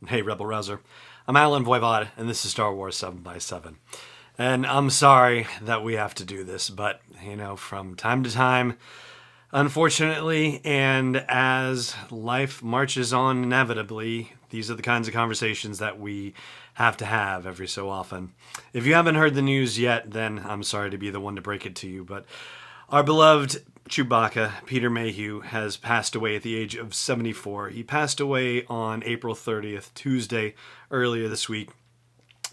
Hey, Rebel Rouser. I'm Alan Voivod, and this is Star Wars 7 by 7. And I'm sorry that we have to do this, but, from time to time, unfortunately, and as life marches on inevitably, these are the kinds of conversations that we have to have every so often. If you haven't heard the news yet, then I'm sorry to be the one to break it to you, but our beloved Chewbacca, Peter Mayhew, has passed away at the age of 74. He passed away on April 30th, Tuesday, earlier this week,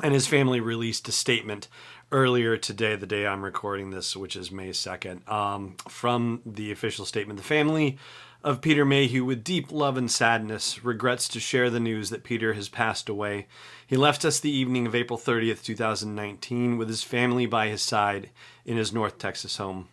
and his family released a statement earlier today, the day I'm recording this, which is May 2nd. From the official statement, the family of Peter Mayhew, with deep love and sadness, regrets to share the news that Peter has passed away. He left us the evening of April 30th, 2019, with his family by his side in his North Texas home.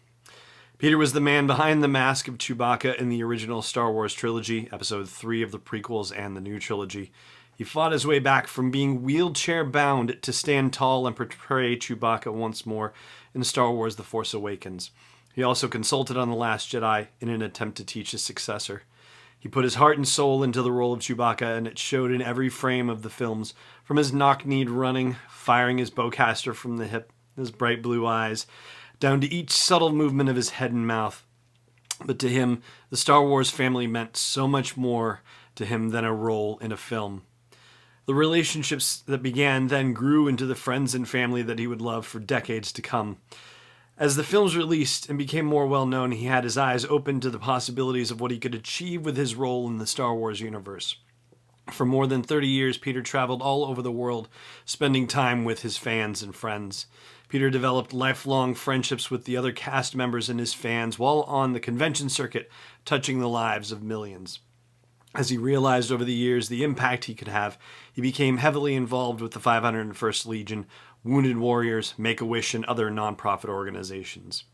Peter was the man behind the mask of Chewbacca in the original Star Wars trilogy, Episode 3 of the prequels and the new trilogy. He fought his way back from being wheelchair-bound to stand tall and portray Chewbacca once more in Star Wars The Force Awakens. He also consulted on The Last Jedi in an attempt to teach his successor. He put his heart and soul into the role of Chewbacca, and it showed in every frame of the films, from his knock-kneed running, firing his bowcaster from the hip, his bright blue eyes, down to each subtle movement of his head and mouth. But to him, the Star Wars family meant so much more to him than a role in a film. The relationships that began then grew into the friends and family that he would love for decades to come. As the films released and became more well-known, he had his eyes open to the possibilities of what he could achieve with his role in the Star Wars universe. For more than 30 years, Peter traveled all over the world, spending time with his fans and friends. Peter developed lifelong friendships with the other cast members and his fans while on the convention circuit, touching the lives of millions. As he realized over the years the impact he could have, he became heavily involved with the 501st Legion, Wounded Warriors, Make-A-Wish, and other nonprofit organizations.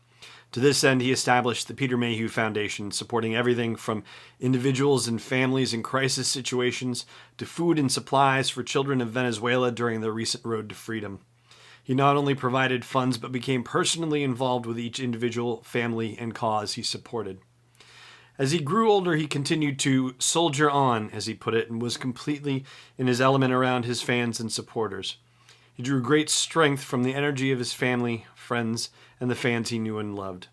To this end, he established the Peter Mayhew Foundation, supporting everything from individuals and families in crisis situations to food and supplies for children of Venezuela during the recent Road to Freedom. He not only provided funds, but became personally involved with each individual, family, and cause he supported. As he grew older, he continued to soldier on, as he put it, and was completely in his element around his fans and supporters. He drew great strength from the energy of his family, friends, and the fans he knew and loved.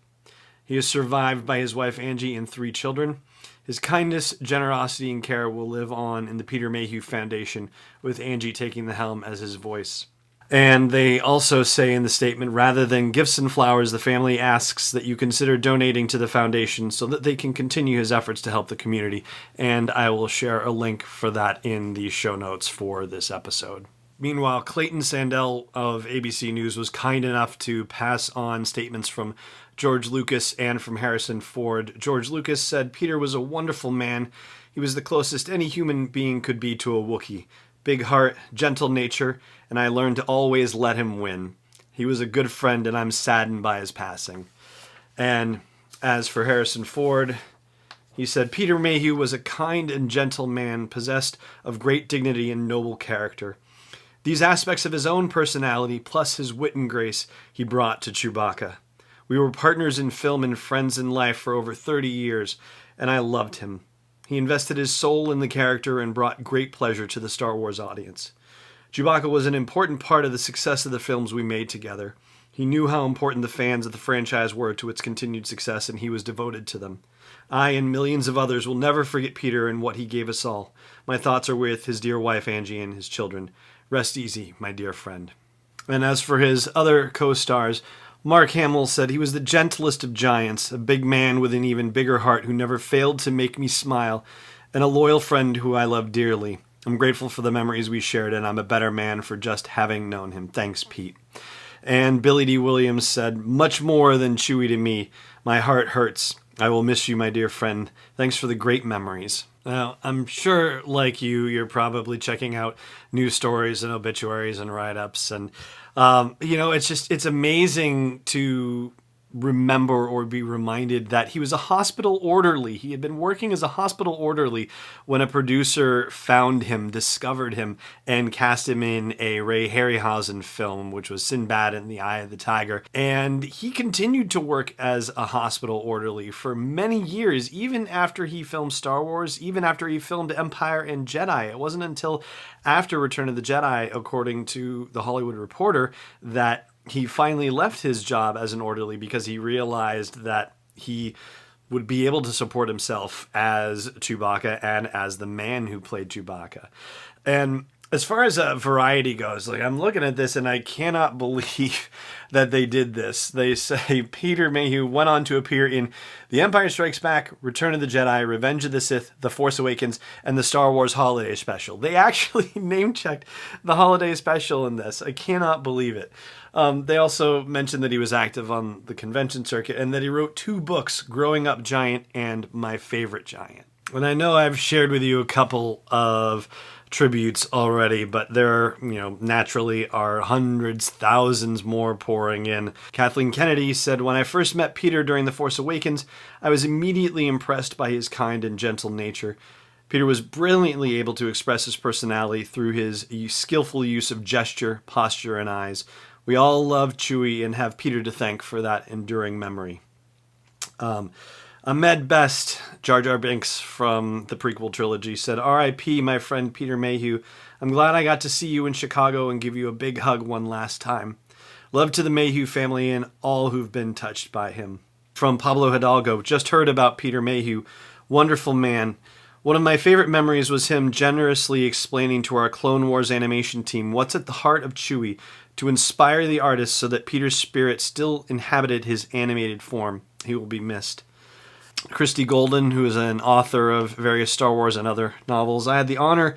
He is survived by his wife Angie and 3 children. His kindness, generosity, and care will live on in the Peter Mayhew Foundation, with Angie taking the helm as his voice. And they also say in the statement, rather than gifts and flowers, the family asks that you consider donating to the foundation so that they can continue his efforts to help the community. And I will share a link for that in the show notes for this episode. Meanwhile, Clayton Sandell of ABC News was kind enough to pass on statements from George Lucas and from Harrison Ford. George Lucas said Peter was a wonderful man. He was the closest any human being could be to a Wookiee. Big heart, gentle nature, and I learned to always let him win. He was a good friend, and I'm saddened by his passing. And as for Harrison Ford, he said, Peter Mayhew was a kind and gentle man, possessed of great dignity and noble character. These aspects of his own personality, plus his wit and grace, he brought to Chewbacca. We were partners in film and friends in life for over 30 years, and I loved him. He invested his soul in the character and brought great pleasure to the Star Wars audience. Chewbacca was an important part of the success of the films we made together. He knew how important the fans of the franchise were to its continued success, and he was devoted to them. I and millions of others will never forget Peter and what he gave us all. My thoughts are with his dear wife Angie and his children. Rest easy, my dear friend. And as for his other co-stars, Mark Hamill said he was the gentlest of giants, a big man with an even bigger heart who never failed to make me smile, and a loyal friend who I love dearly. I'm grateful for the memories we shared, and I'm a better man for just having known him. Thanks, Pete. And Billy D. Williams said, much more than Chewie to me. My heart hurts. I will miss you, my dear friend. Thanks for the great memories. Now, I'm sure, like you're probably checking out news stories and obituaries and write-ups. And, it's amazing to remember or be reminded that he was a hospital orderly. He had been working as a hospital orderly when a producer found him, discovered him, and cast him in a Ray Harryhausen film, which was Sinbad and the Eye of the Tiger. And he continued to work as a hospital orderly for many years, even after he filmed Star Wars, even after he filmed Empire and Jedi. It wasn't until after Return of the Jedi, according to The Hollywood Reporter, that he finally left his job as an orderly because he realized that he would be able to support himself as Chewbacca and as the man who played Chewbacca. And as far as variety goes, like, I'm looking at this and I cannot believe that they did this. They say Peter Mayhew went on to appear in The Empire Strikes Back, Return of the Jedi, Revenge of the Sith, The Force Awakens, and the Star Wars Holiday Special. They actually name-checked the Holiday Special in this. I cannot believe it. They also mentioned that he was active on the convention circuit and that he wrote 2 books, Growing Up Giant and My Favorite Giant. And I know I've shared with you a couple of tributes already, but there, naturally are hundreds, thousands more pouring in. Kathleen Kennedy said, "When I first met Peter during The Force Awakens, I was immediately impressed by his kind and gentle nature. Peter was brilliantly able to express his personality through his skillful use of gesture, posture, and eyes. We all love Chewie and have Peter to thank for that enduring memory." Ahmed Best, Jar Jar Binks from the prequel trilogy, said, "R.I.P. my friend Peter Mayhew. I'm glad I got to see you in Chicago and give you a big hug one last time. Love to the Mayhew family and all who've been touched by him." From Pablo Hidalgo, "Just heard about Peter Mayhew. Wonderful man. One of my favorite memories was him generously explaining to our Clone Wars animation team what's at the heart of Chewie to inspire the artists so that Peter's spirit still inhabited his animated form. He will be missed." Christy Golden, who is an author of various Star Wars and other novels, "I had the honor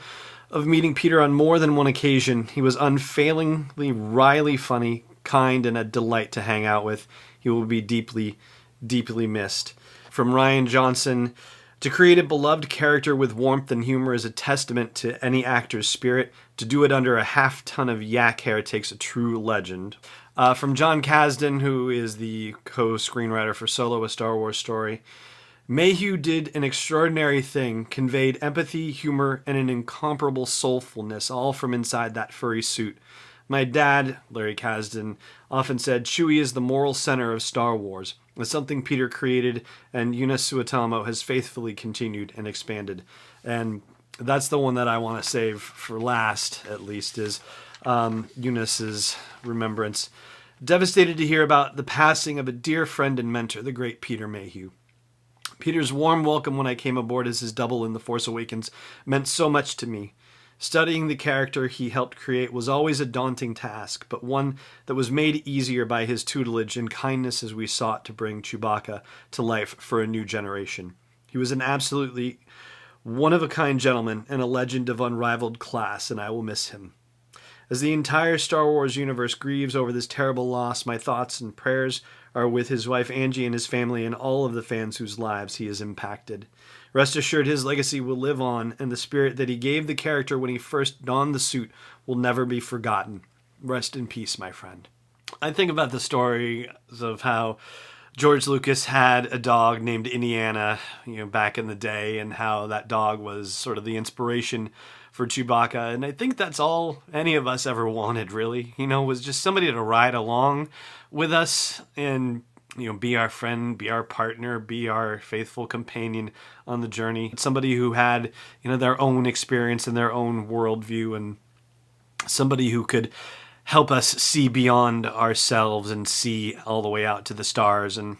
of meeting Peter on more than one occasion. He was unfailingly, wryly funny, kind, and a delight to hang out with. He will be deeply, deeply missed." From Ryan Johnson, "To create a beloved character with warmth and humor is a testament to any actor's spirit. To do it under a half-ton of yak hair takes a true legend." From John Kasdan, who is the co-screenwriter for Solo: A Star Wars Story, "Mayhew did an extraordinary thing, conveyed empathy, humor, and an incomparable soulfulness, all from inside that furry suit. My dad," Larry Kasdan, "often said Chewie is the moral center of Star Wars. It's something Peter created, and Yuna Suetamo has faithfully continued and expanded." And that's the one that I want to save for last, at least, is Eunice's remembrance. "Devastated to hear about the passing of a dear friend and mentor, the great Peter Mayhew. Peter's warm welcome when I came aboard as his double in The Force Awakens meant so much to me. Studying the character he helped create was always a daunting task, but one that was made easier by his tutelage and kindness as we sought to bring Chewbacca to life for a new generation. He was an absolutely one-of-a-kind gentleman and a legend of unrivaled class, and I will miss him. As the entire Star Wars universe grieves over this terrible loss, my thoughts and prayers are with his wife Angie and his family and all of the fans whose lives he has impacted. Rest assured his legacy will live on, and the spirit that he gave the character when he first donned the suit will never be forgotten. Rest in peace, my friend." I think about the stories of how George Lucas had a dog named Indiana, back in the day, and how that dog was sort of the inspiration for Chewbacca. And I think that's all any of us ever wanted, really. Was just somebody to ride along with us and, be our friend, be our partner, be our faithful companion on the journey. Somebody who had, their own experience and their own worldview, and somebody who could help us see beyond ourselves and see all the way out to the stars. And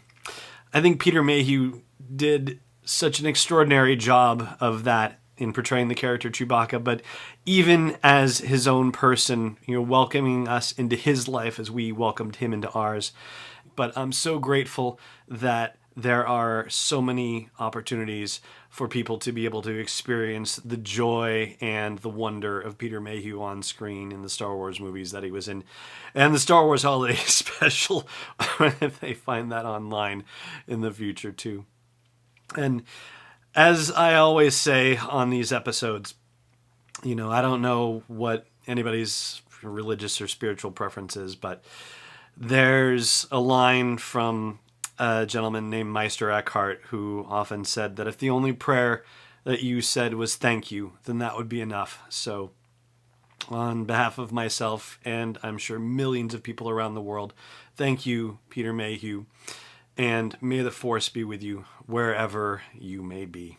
I think Peter Mayhew did such an extraordinary job of that in portraying the character Chewbacca, but even as his own person, welcoming us into his life as we welcomed him into ours. But I'm so grateful that there are so many opportunities for people to be able to experience the joy and the wonder of Peter Mayhew on screen in the Star Wars movies that he was in, and the Star Wars Holiday Special, if they find that online in the future too. And as I always say on these episodes, I don't know what anybody's religious or spiritual preference is, but there's a line from a gentleman named Meister Eckhart who often said that if the only prayer that you said was thank you, then that would be enough. So on behalf of myself and I'm sure millions of people around the world, thank you, Peter Mayhew, and may the Force be with you wherever you may be.